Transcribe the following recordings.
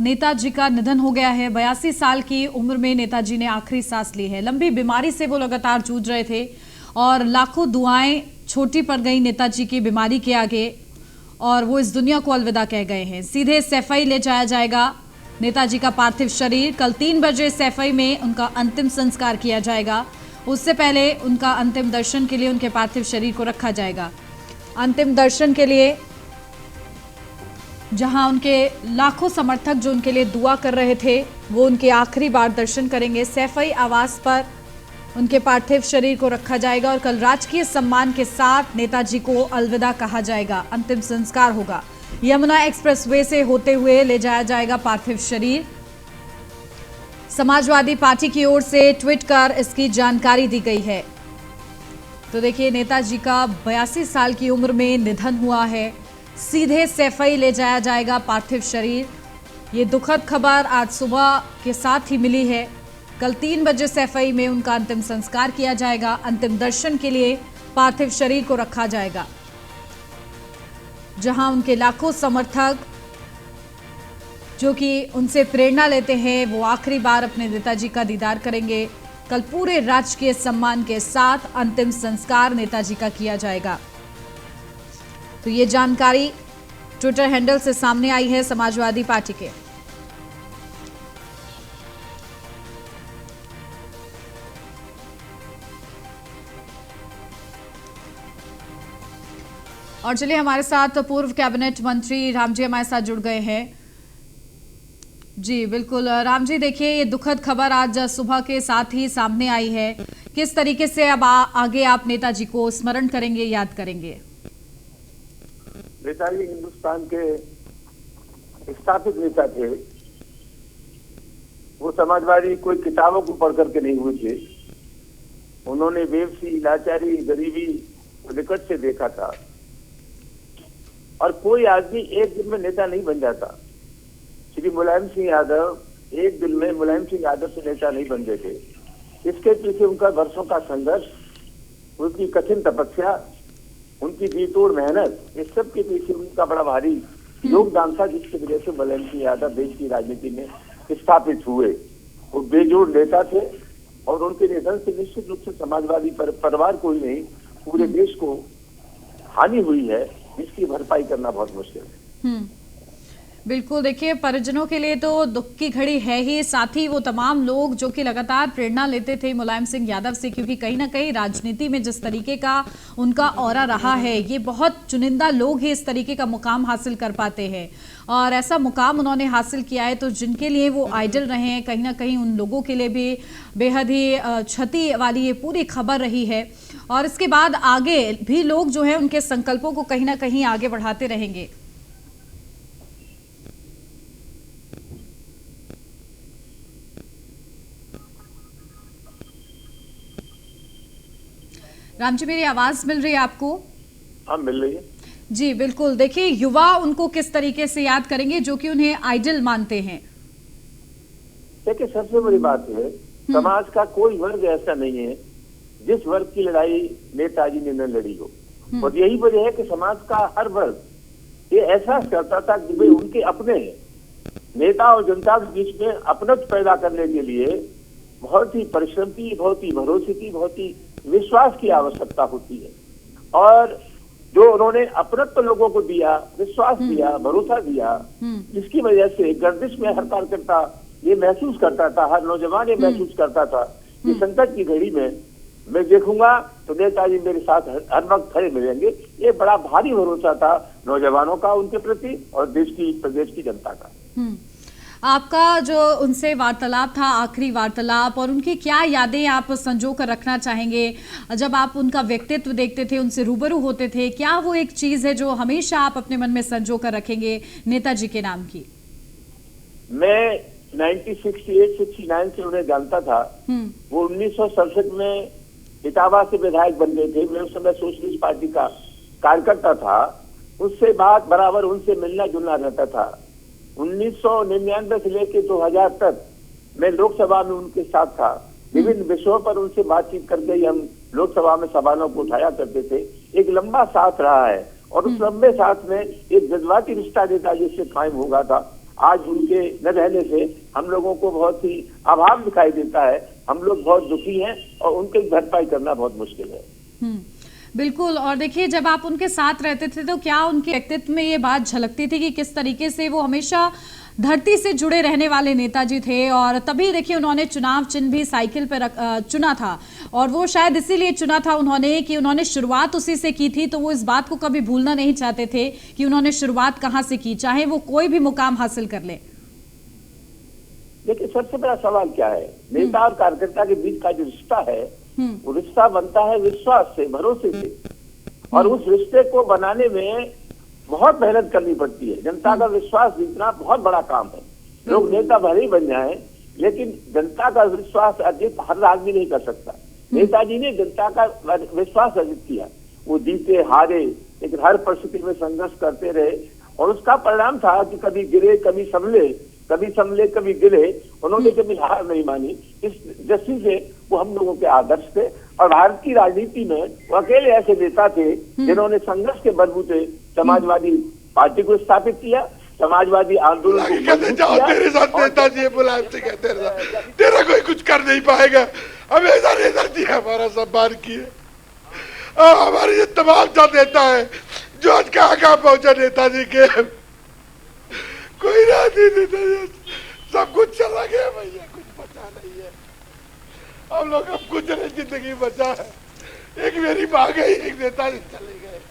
नेताजी का निधन हो गया है। 82 साल की उम्र में नेताजी ने आखिरी सांस ली है। लंबी बीमारी से वो लगातार जूझ रहे थे और लाखों दुआएं छोटी पड़ गई नेताजी की बीमारी के आगे और वो इस दुनिया को अलविदा कह गए हैं। सीधे सैफई ले जाया जाएगा नेताजी का पार्थिव शरीर। कल 3 बजे सैफई में उनका अंतिम संस्कार किया जाएगा। उससे पहले उनका अंतिम दर्शन के लिए उनके पार्थिव शरीर को रखा जाएगा। अंतिम दर्शन के लिए जहां उनके लाखों समर्थक जो उनके लिए दुआ कर रहे थे वो उनके आखिरी बार दर्शन करेंगे। सैफई आवास पर उनके पार्थिव शरीर को रखा जाएगा और कल राजकीय सम्मान के साथ नेताजी को अलविदा कहा जाएगा। अंतिम संस्कार होगा। यमुना एक्सप्रेसवे से होते हुए ले जाया जाएगा पार्थिव शरीर। समाजवादी पार्टी की ओर से ट्वीट कर इसकी जानकारी दी गई है। तो देखिए, नेताजी का 82 साल की उम्र में निधन हुआ है। सीधे सैफई ले जाया जाएगा पार्थिव शरीर। ये दुखद खबर आज सुबह के साथ ही मिली है। कल 3 बजे सैफई में उनका अंतिम संस्कार किया जाएगा। अंतिम दर्शन के लिए पार्थिव शरीर को रखा जाएगा, जहां उनके लाखों समर्थक जो कि उनसे प्रेरणा लेते हैं वो आखिरी बार अपने नेताजी का दीदार करेंगे। कल पूरे राजकीय सम्मान के साथ अंतिम संस्कार नेताजी का किया जाएगा। तो ये जानकारी ट्विटर हैंडल से सामने आई है समाजवादी पार्टी के। और चलिए, हमारे साथ पूर्व कैबिनेट मंत्री राम जी हमारे साथ जुड़ गए हैं। जी बिल्कुल राम जी, देखिए ये दुखद खबर आज सुबह के साथ ही सामने आई है। किस तरीके से अब आगे आप नेताजी को स्मरण करेंगे, याद करेंगे? नेताजी हिंदुस्तान के स्थापित नेता थे। वो समाजवादी कोई किताबों को पढ़ करके नहीं हुए थे। उन्होंने बेबसी, लाचारी, गरीबी को निकट से देखा था। और कोई आदमी एक दिन में नेता नहीं बन जाता। श्री मुलायम सिंह यादव एक दिन में मुलायम सिंह यादव से नेता नहीं बन गए थे। इसके पीछे उनका वर्षों का संघर्ष, उनकी कठिन तपस्या, उनकी जीतोड़ मेहनत, इस सब के पीछे उनका बड़ा भारी योगदान था, जिसकी वजह से मुलायम सिंह यादव देश की राजनीति में स्थापित हुए। वो बेजोड़ नेता थे और उनके निधन से निश्चित रूप से समाजवादी परिवार को ही नहीं, पूरे देश को हानि हुई है, जिसकी भरपाई करना बहुत मुश्किल है। बिल्कुल, देखिए परिजनों के लिए तो दुख की घड़ी है ही, साथ ही वो तमाम लोग जो कि लगातार प्रेरणा लेते थे मुलायम सिंह यादव से, क्योंकि कहीं ना कहीं राजनीति में जिस तरीके का उनका ऑरा रहा है, ये बहुत चुनिंदा लोग ही इस तरीके का मुकाम हासिल कर पाते हैं और ऐसा मुकाम उन्होंने हासिल किया है। तो जिनके लिए वो आइडल रहे हैं, कहीं ना कहीं उन लोगों के लिए भी बेहद ही क्षति वाली ये पूरी खबर रही है। और इसके बाद आगे भी लोग जो है उनके संकल्पों को कहीं ना कहीं आगे बढ़ाते रहेंगे। राम जी, मेरी आवाज मिल रही है आपको? हाँ, मिल रही है जी बिल्कुल। देखिए, युवा उनको किस तरीके से याद करेंगे जो कि उन्हें आइडल मानते हैं? देखिए, सबसे बड़ी बात है, समाज का कोई वर्ग ऐसा नहीं है जिस वर्ग की लड़ाई नेताजी ने न लड़ी हो। और यही वजह है कि समाज का हर वर्ग ये एहसास करता था कि वे उनके अपने हैं। नेता और जनता के बीच में अपनत्व पैदा करने के लिए बहुत ही परिश्रम की, बहुत ही भरोसे की, बहुत ही विश्वास की आवश्यकता होती है। और जो उन्होंने अपनत्व लोगों को दिया, विश्वास दिया, भरोसा दिया, जिसकी वजह से गर्दिश में हर कार्यकर्ता ये महसूस करता था, हर नौजवान ये महसूस करता था कि संकट की घड़ी में मैं देखूंगा तो नेताजी मेरे साथ हर वक्त खड़े मिलेंगे। ये बड़ा भारी भरोसा था नौजवानों का उनके प्रति और प्रदेश की जनता का। आपका जो उनसे वार्तालाप था, आखिरी वार्तालाप, और उनकी क्या यादें आप संजो कर रखना चाहेंगे? जब आप उनका व्यक्तित्व देखते थे, उनसे रूबरू होते थे, क्या वो एक चीज है जो हमेशा आप अपने मन में संजो कर रखेंगे नेताजी के नाम की? मैं 1968-69 से उन्हें जानता था। वो 1967 में इटावा से विधायक बन गए थे। मैं उस समय सोशलिस्ट पार्टी का कार्यकर्ता था। उससे बात बराबर उनसे मिलना जुलना रहता था। 1999 से लेकर 2000 तक मैं लोकसभा में उनके साथ था। विभिन्न विषयों पर उनसे बातचीत करके ही हम लोकसभा में सवालों को उठाया करते थे। एक लंबा साथ रहा है और उस लंबे साथ में एक जज्बाती रिश्ता नेताजी से कायम हो गया था। आज उनके न रहने से हम लोगों को बहुत ही अभाव दिखाई देता है। हम लोग बहुत दुखी हैं और उनकी भरपाई करना बहुत मुश्किल है। बिल्कुल। और देखिए, जब आप उनके साथ रहते थे तो क्या उनके व्यक्तित्व में ये बात झलकती थी कि किस तरीके से वो हमेशा धरती से जुड़े रहने वाले नेताजी थे? और तभी देखिए उन्होंने चुनाव चिन्ह भी साइकिल पर चुना था, और वो शायद इसीलिए चुना था उन्होंने कि उन्होंने शुरुआत उसी से की थी, तो वो इस बात को कभी भूलना नहीं चाहते थे कि उन्होंने शुरुआत कहाँ से की, चाहे वो कोई भी मुकाम हासिल कर ले। देखिए, सबसे बड़ा सवाल क्या है, नेता और कार्यकर्ता के बीच का जो रिश्ता है वो रिश्ता बनता है विश्वास से, भरोसे से, और उस रिश्ते को बनाने में बहुत मेहनत करनी पड़ती है। जनता का विश्वास जीतना बहुत बड़ा काम है। लोग नेता भले ही बन जाएं, लेकिन जनता का विश्वास अर्जित हर आदमी नहीं कर सकता। नेताजी ने जनता का विश्वास अर्जित किया। वो जीते हारे, लेकिन हर परिस्थिति में संघर्ष करते रहे, और उसका परिणाम था कि कभी गिरे, कभी संभले, कभी गिरे। उन्होंने कभी हार नहीं मानी। इस दृष्टि से वो हम लोगों के आदर्श थे, और भारत की राजनीति में वो अकेले ऐसे नेता थे जिन्होंने संघर्ष के बलबूते समाजवादी पार्टी को स्थापित किया, समाजवादी आंदोलन को मजबूत किया। तेरे साथ नेताजी मुलायम सिंह है, तेरा कोई कुछ कर नहीं पाएगा। हमेशा नेताजी हमारा सम्मान किए, हमारे ये तमाम जो नेता है जो आज कहाँ पहुंचा नेताजी के, कोई राजनीति नहीं, सब कुछ चला गया भैया, कुछ बचा नहीं है। हम लोग अब कुछ नहीं जिंदगी बचा है। एक मेरी माँ गई, एक नेताजी चले गए।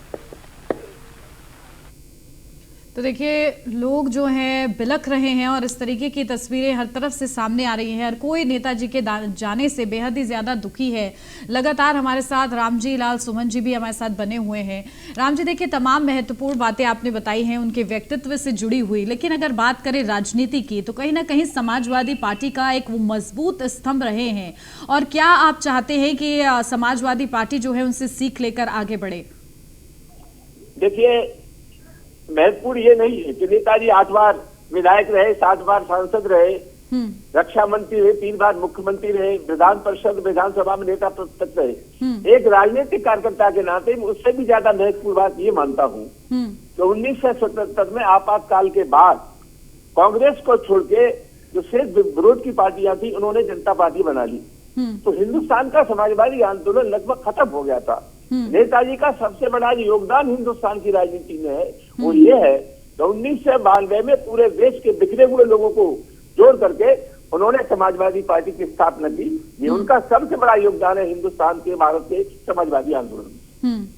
तो देखिए, लोग जो हैं बिलख रहे हैं, और इस तरीके की तस्वीरें हर तरफ से सामने आ रही हैं। हर कोई नेताजी के जाने से बेहद ही ज्यादा दुखी है। लगातार हमारे साथ रामजी लाल सुमन जी भी हमारे साथ बने हुए हैं। राम जी, देखिए, तमाम महत्वपूर्ण बातें आपने बताई हैं उनके व्यक्तित्व से जुड़ी हुई, लेकिन अगर बात करें राजनीति की, तो कहीं ना कहीं समाजवादी पार्टी का एक वो मजबूत स्तंभ रहे हैं। और क्या आप चाहते हैं कि समाजवादी पार्टी जो है उनसे सीख लेकर आगे बढ़े? देखिए, महत्वपूर्ण ये नहीं है कि नेताजी 8 बार विधायक रहे, 7 बार सांसद रहे, रक्षा मंत्री रहे, 3 बार मुख्यमंत्री रहे, विधान परिषद विधानसभा में नेता तक रहे। एक राजनीतिक कार्यकर्ता के नाते उससे भी ज्यादा महत्वपूर्ण बात ये मानता हूँ कि 1977 में आपातकाल के बाद कांग्रेस को छोड़ के जो सिर्फ विरोध की पार्टियां थी, उन्होंने जनता पार्टी बना ली। तो हिंदुस्तान का समाजवादी आंदोलन लगभग खत्म हो गया था। नेताजी का सबसे बड़ा योगदान हिंदुस्तान की राजनीति में है, वो ये है कि 1992 में पूरे देश के बिखरे हुए लोगों को जोड़ करके उन्होंने समाजवादी पार्टी की स्थापना की। ये उनका सबसे बड़ा योगदान है हिंदुस्तान के, भारत के समाजवादी आंदोलन में।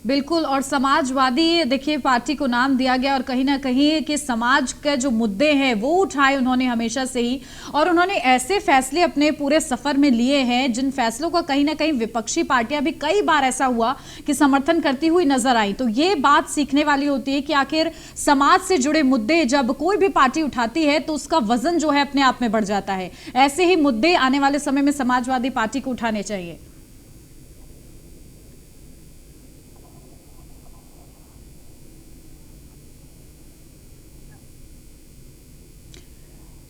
बिल्कुल। और समाजवादी देखिए पार्टी को नाम दिया गया, और कहीं ना कहीं कि समाज के जो मुद्दे हैं वो उठाए उन्होंने हमेशा से ही, और उन्होंने ऐसे फैसले अपने पूरे सफर में लिए हैं जिन फैसलों का कहीं ना कहीं विपक्षी पार्टियां भी कई बार ऐसा हुआ कि समर्थन करती हुई नजर आई। तो ये बात सीखने वाली होती है कि आखिर समाज से जुड़े मुद्दे जब कोई भी पार्टी उठाती है तो उसका वजन जो है अपने आप में बढ़ जाता है। ऐसे ही मुद्दे आने वाले समय में समाजवादी पार्टी को उठाने चाहिए।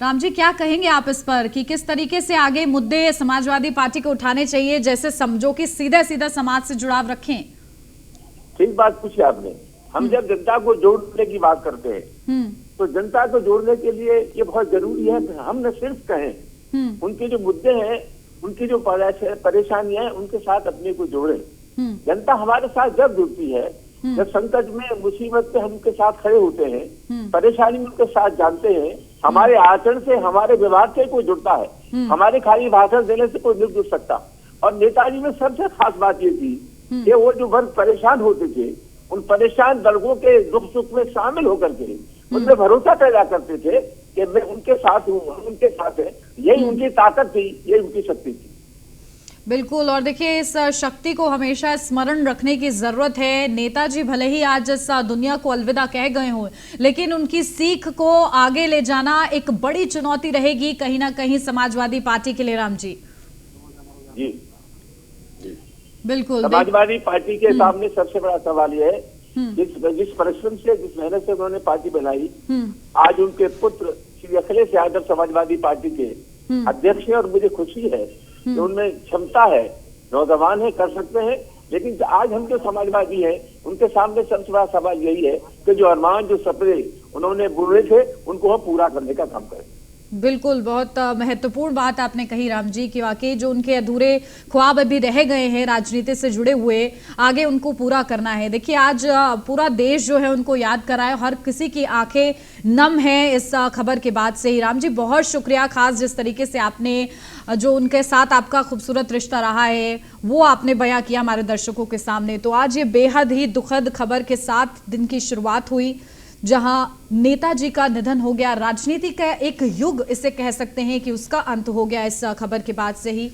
राम जी, क्या कहेंगे आप इस पर कि किस तरीके से आगे मुद्दे समाजवादी पार्टी को उठाने चाहिए, जैसे समझो कि सीधा सीधा समाज से जुड़ाव रखें? ठीक बात पूछी आपने। हम जब जनता को जोड़ने की बात करते हैं तो जनता को जोड़ने के लिए ये बहुत जरूरी है कि हम न सिर्फ कहें, उनके जो मुद्दे हैं, उनकी जो परेशानियां हैं, उनके साथ अपने को जोड़े। जनता हमारे साथ जब जुड़ती है, जब संकट में, मुसीबत में हम उनके साथ खड़े होते हैं, परेशानी में उनके साथ जानते हैं, हमारे आचरण से, हमारे व्यवहार से कोई जुड़ता है। हमारे खाली भाषण देने से कोई नहीं जुड़ सकता। और नेताजी में सबसे खास बात ये थी कि वो जो वर्ग परेशान होते थे, उन परेशान वर्गों के दुख सुख में शामिल होकर के उनमें भरोसा पैदा करते थे कि मैं उनके साथ हूँ, उनके साथ है। यही उनकी ताकत थी, यही उनकी शक्ति थी। बिल्कुल। और देखिए, इस शक्ति को हमेशा स्मरण रखने की जरूरत है। नेताजी भले ही आज इस दुनिया को अलविदा कह गए हों, लेकिन उनकी सीख को आगे ले जाना एक बड़ी चुनौती रहेगी कहीं ना कहीं समाजवादी पार्टी के लिए। राम जी जी बिल्कुल। समाजवादी पार्टी के सामने सबसे बड़ा सवाल यह है, जिस परिश्रम से, जिस मेहनत से उन्होंने पार्टी बनाई, आज उनके पुत्र श्री अखिलेश यादव समाजवादी पार्टी के अध्यक्ष हैं, और मुझे खुशी है कि उनमें क्षमता है, नौजवान है, कर सकते हैं। लेकिन आज हम जो समाजवादी हैं, उनके सामने सबसे बड़ा सवाल यही है कि जो अरमान, जो सपने उन्होंने बोले थे उनको हम पूरा करने का काम करें। बिल्कुल, बहुत महत्वपूर्ण बात आपने कही राम जी कि वाकई जो उनके अधूरे ख्वाब अभी रह गए हैं राजनीति से जुड़े हुए, आगे उनको पूरा करना है। देखिए आज पूरा देश जो है उनको याद कर रहा है, हर किसी की आंखें नम है इस खबर के बाद से ही। राम जी बहुत शुक्रिया, खास जिस तरीके से आपने जो उनके साथ आपका खूबसूरत रिश्ता रहा है वो आपने बयां किया हमारे दर्शकों के सामने। तो आज ये बेहद ही दुखद खबर के साथ दिन की शुरुआत हुई जहां नेताजी का निधन हो गया। राजनीति का एक युग इसे कह सकते हैं कि उसका अंत हो गया इस खबर के बाद से ही।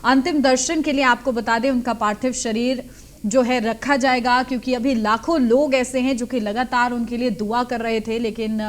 अंतिम दर्शन के लिए आपको बता दें उनका पार्थिव शरीर जो है रखा जाएगा, क्योंकि अभी लाखों लोग ऐसे हैं जो कि लगातार उनके लिए दुआ कर रहे थे, लेकिन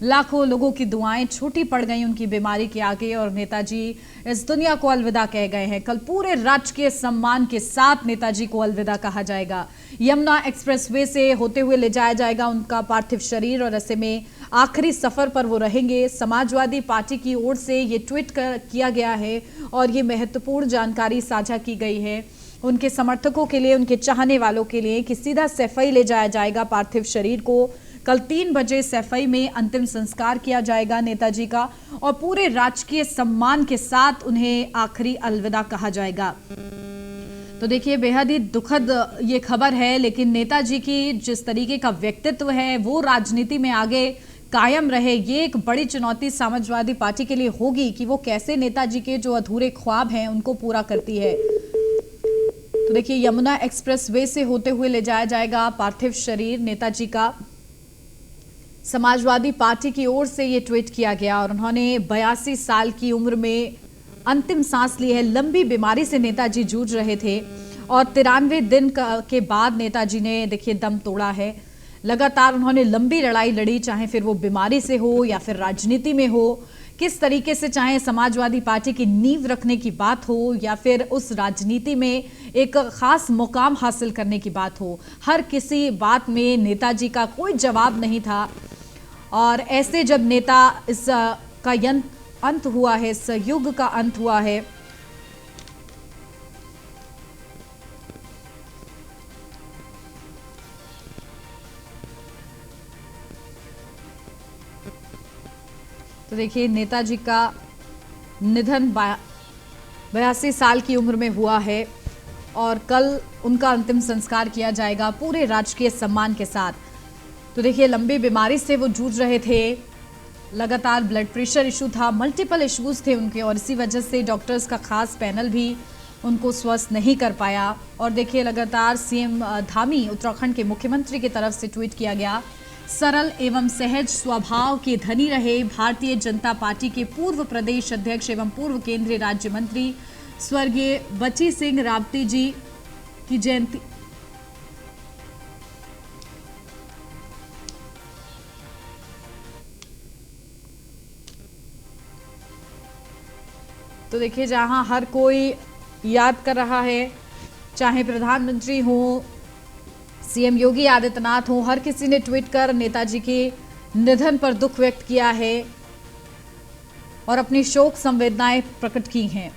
लाखों लोगों की दुआएं छोटी पड़ गई उनकी बीमारी के आगे और नेताजी इस दुनिया को अलविदा कह गए हैं। कल पूरे राजकीय सम्मान के साथ नेताजी को अलविदा कहा जाएगा। यमुना एक्सप्रेसवे से होते हुए ले जाया जाएगा उनका पार्थिव शरीर और ऐसे में आखिरी सफर पर वो रहेंगे। समाजवादी पार्टी की ओर से ये ट्वीट किया गया है और ये महत्वपूर्ण जानकारी साझा की गई है उनके समर्थकों के लिए, उनके चाहने वालों के लिए कि सीधा सैफई ले जाया जाएगा पार्थिव शरीर को। कल 3 बजे सैफई में अंतिम संस्कार किया जाएगा नेताजी का और पूरे राजकीय सम्मान के साथ उन्हें आखिरी अलविदा कहा जाएगा। तो देखिए बेहद ही दुखद ये खबर है, लेकिन नेताजी की जिस तरीके का व्यक्तित्व है वो राजनीति में आगे कायम रहे, ये एक बड़ी चुनौती समाजवादी पार्टी के लिए होगी कि वो कैसे नेताजी के जो अधूरे ख्वाब हैं उनको पूरा करती है। तो देखिए यमुना एक्सप्रेसवे से होते हुए ले जाया जाएगा पार्थिव शरीर नेताजी का। समाजवादी पार्टी की ओर से ये ट्वीट किया गया और उन्होंने 82 साल की उम्र में अंतिम सांस ली है। लंबी बीमारी से नेताजी जूझ रहे थे और 93 दिन के बाद नेताजी ने देखिए दम तोड़ा है। लगातार उन्होंने लंबी लड़ाई लड़ी, चाहे फिर वो बीमारी से हो या फिर राजनीति में हो, किस तरीके से चाहे समाजवादी पार्टी की नींव रखने की बात हो या फिर उस राजनीति में एक खास मुकाम हासिल करने की बात हो, हर किसी बात में नेताजी का कोई जवाब नहीं था। और ऐसे जब नेता इस का अंत हुआ है, इस युग का अंत हुआ है, तो देखिए नेताजी का निधन 82 साल की उम्र में हुआ है और कल उनका अंतिम संस्कार किया जाएगा पूरे राजकीय सम्मान के साथ। तो देखिए लंबी बीमारी से वो जूझ रहे थे, लगातार ब्लड प्रेशर इशू था, मल्टीपल इश्यूज थे उनके और इसी वजह से डॉक्टर्स का खास पैनल भी उनको स्वस्थ नहीं कर पाया। और देखिए लगातार सीएम धामी उत्तराखंड के मुख्यमंत्री की तरफ से ट्वीट किया गया, सरल एवं सहज स्वभाव के धनी रहे भारतीय जनता पार्टी के पूर्व प्रदेश अध्यक्ष एवं पूर्व केंद्रीय राज्य मंत्री स्वर्गीय बची सिंह रावती जी की जयंती। तो देखिए जहां हर कोई याद कर रहा है, चाहे प्रधानमंत्री हो, सीएम योगी आदित्यनाथ हो, हर किसी ने ट्वीट कर नेताजी के निधन पर दुख व्यक्त किया है और अपनी शोक संवेदनाएं प्रकट की हैं।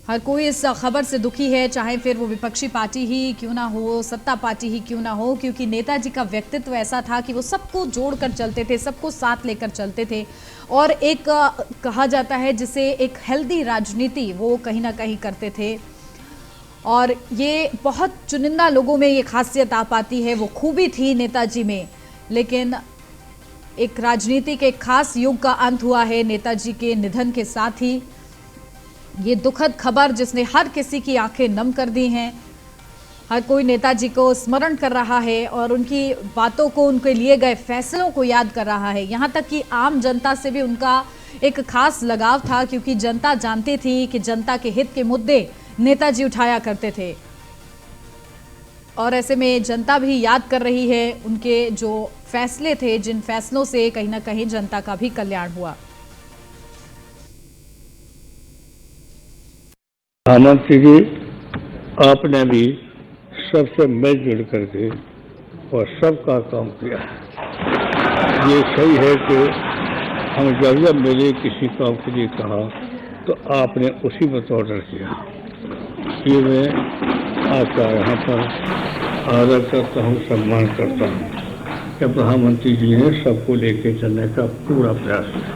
हर कोई इस खबर से दुखी है, चाहे फिर वो विपक्षी पार्टी ही क्यों ना हो, सत्ता पार्टी ही क्यों ना हो, क्योंकि नेताजी का व्यक्तित्व ऐसा था कि वो सबको जोड़कर चलते थे, सबको साथ लेकर चलते थे और एक कहा जाता है जिसे एक हेल्दी राजनीति वो कहीं ना कहीं करते थे। और ये बहुत चुनिंदा लोगों में ये खासियत आ पाती है, वो खूबी थी नेताजी में। लेकिन एक राजनीति के खास युग का अंत हुआ है नेताजी के निधन के साथ ही। ये दुखद खबर जिसने हर किसी की आंखें नम कर दी हैं, हर कोई नेताजी को स्मरण कर रहा है और उनकी बातों को, उनके लिए गए फैसलों को याद कर रहा है। यहाँ तक कि आम जनता से भी उनका एक खास लगाव था, क्योंकि जनता जानती थी कि जनता के हित के मुद्दे नेताजी उठाया करते थे और ऐसे में जनता भी याद कर रही है उनके जो फैसले थे, जिन फैसलों से कहीं ना कहीं जनता का भी कल्याण हुआ। प्रधानमंत्री जी, आपने भी सबसे मिलजुल करके और सबका काम किया। ये सही है कि हम जब मिले किसी काम के लिए कहा तो आपने उसी पर ऑर्डर किया। ये मैं आपका यहाँ पर आदर करता हूँ, सम्मान करता हूँ। कि प्रधानमंत्री जी ने सबको लेके चलने का पूरा प्रयास किया।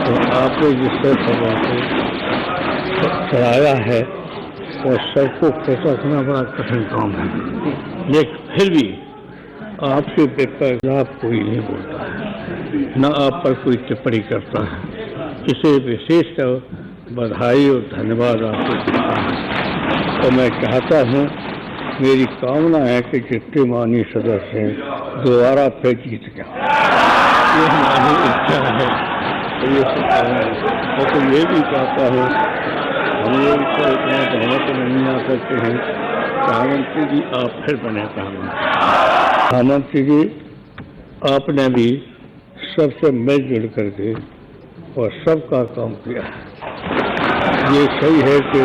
तो आपने जिस तरह को चलाया है और सबको खुश रखना बड़ा कठिन काम है, लेकिन फिर भी आपके खिलाफ कोई नहीं बोलता है, न आप पर कोई टिप्पणी करता है। इसे विशेषकर बधाई और धन्यवाद आपको देता है। तो मैं चाहता हूँ, मेरी कामना है कि जितने माननीय सदस्य हैं दोबारा फिर जीत गया, ये हमारी इच्छा है। तो ये और तो ये भी चाहता हूँ, हम लोग तो इतना बहुमत नहीं आ सकते हैं, प्रधानमंत्री जी आप फिर बने प्रधानमंत्री जी। आपने भी सबसे मिलजुल करके और सबका काम किया है। ये सही है कि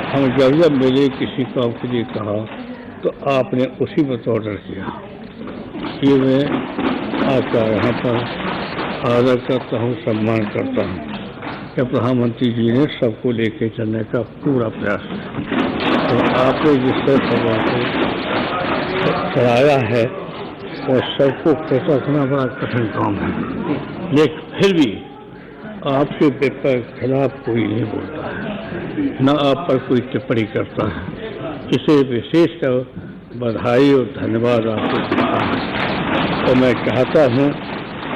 हम जब मिले किसी काम के लिए कहा तो आपने उसी पर ऑर्डर किया। ये मैं आपका यहाँ पर आदर करता हूँ, सम्मान करता हूँ कि प्रधानमंत्री जी ने सबको लेके चलने का पूरा प्रयास किया। तो आपने जिस तरह को चलाया है और सबको खुश रखना बड़ा कठिन काम है, लेकिन फिर भी आपके खिलाफ कोई नहीं बोलता है, न आप पर कोई टिप्पणी करता है। इसे विशेषकर बधाई और धन्यवाद आपको देता है। तो मैं चाहता हूँ,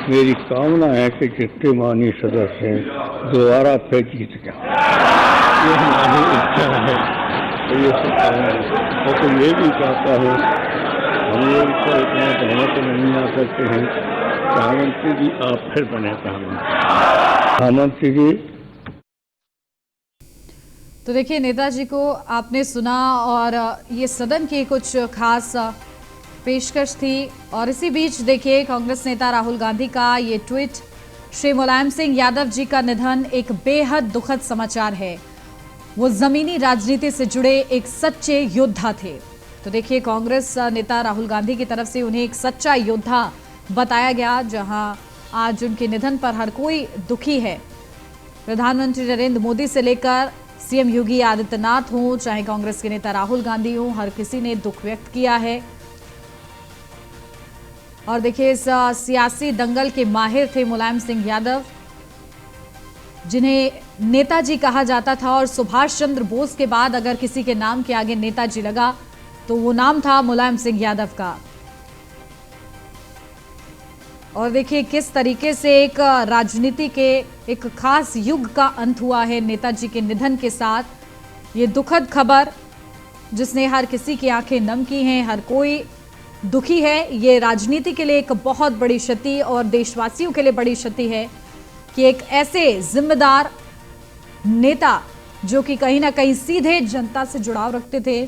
मेरी कामना है कि जितने माननीय सदस्य हैं दोबारा फिर जीत गया, ये हमारी इच्छा है। तो ये और तो ये भी चाहता हूँ, हम लोग तो इतना बहुमत नहीं आ सकते हैं, प्रधानमंत्री जी आप फिर बने प्रधानमंत्री जी। तो देखिए, नेताजी को आपने सुना और ये सदन की कुछ खास पेशकश थी। और इसी बीच देखिए, कांग्रेस नेता राहुल गांधी का ये ट्वीट, श्री मुलायम सिंह यादव जी का निधन एक बेहद दुखद समाचार है। वो जमीनी राजनीति से जुड़े एक सच्चे योद्धा थे। तो देखिए, कांग्रेस नेता राहुल गांधी की तरफ से उन्हें एक सच्चा योद्धा बताया गया, जहां आज उनके निधन पर हर कोई दुखी है। प्रधानमंत्री नरेंद्र मोदी से लेकर सीएम योगी आदित्यनाथ हों, चाहे कांग्रेस के नेता राहुल गांधी हों, हर किसी ने दुख व्यक्त किया है। और देखिए, इस सियासी दंगल के माहिर थे मुलायम सिंह यादव, जिन्हें नेताजी कहा जाता था। और सुभाष चंद्र बोस के बाद अगर किसी के नाम के आगे नेताजी लगा तो वो नाम था मुलायम सिंह यादव का। और देखिए, किस तरीके से एक राजनीति के एक खास युग का अंत हुआ है नेताजी के निधन के साथ। ये दुखद खबर जिसने हर किसी की आंखें नम की हैं, हर कोई दुखी है। ये राजनीति के लिए एक बहुत बड़ी क्षति और देशवासियों के लिए बड़ी क्षति है कि एक ऐसे जिम्मेदार नेता जो कि कहीं ना कहीं सीधे जनता से जुड़ाव रखते थे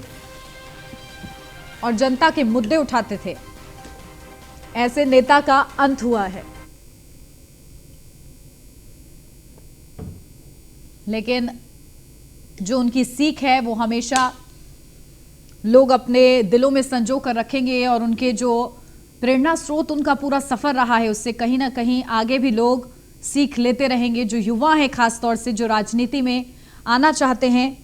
और जनता के मुद्दे उठाते थे, ऐसे नेता का अंत हुआ है। लेकिन जो उनकी सीख है वो हमेशा लोग अपने दिलों में संजो कर रखेंगे। और उनके जो प्रेरणा स्रोत, उनका पूरा सफर रहा है, उससे कहीं ना कहीं आगे भी लोग सीख लेते रहेंगे। जो युवा हैं, खासतौर से जो राजनीति में आना चाहते हैं,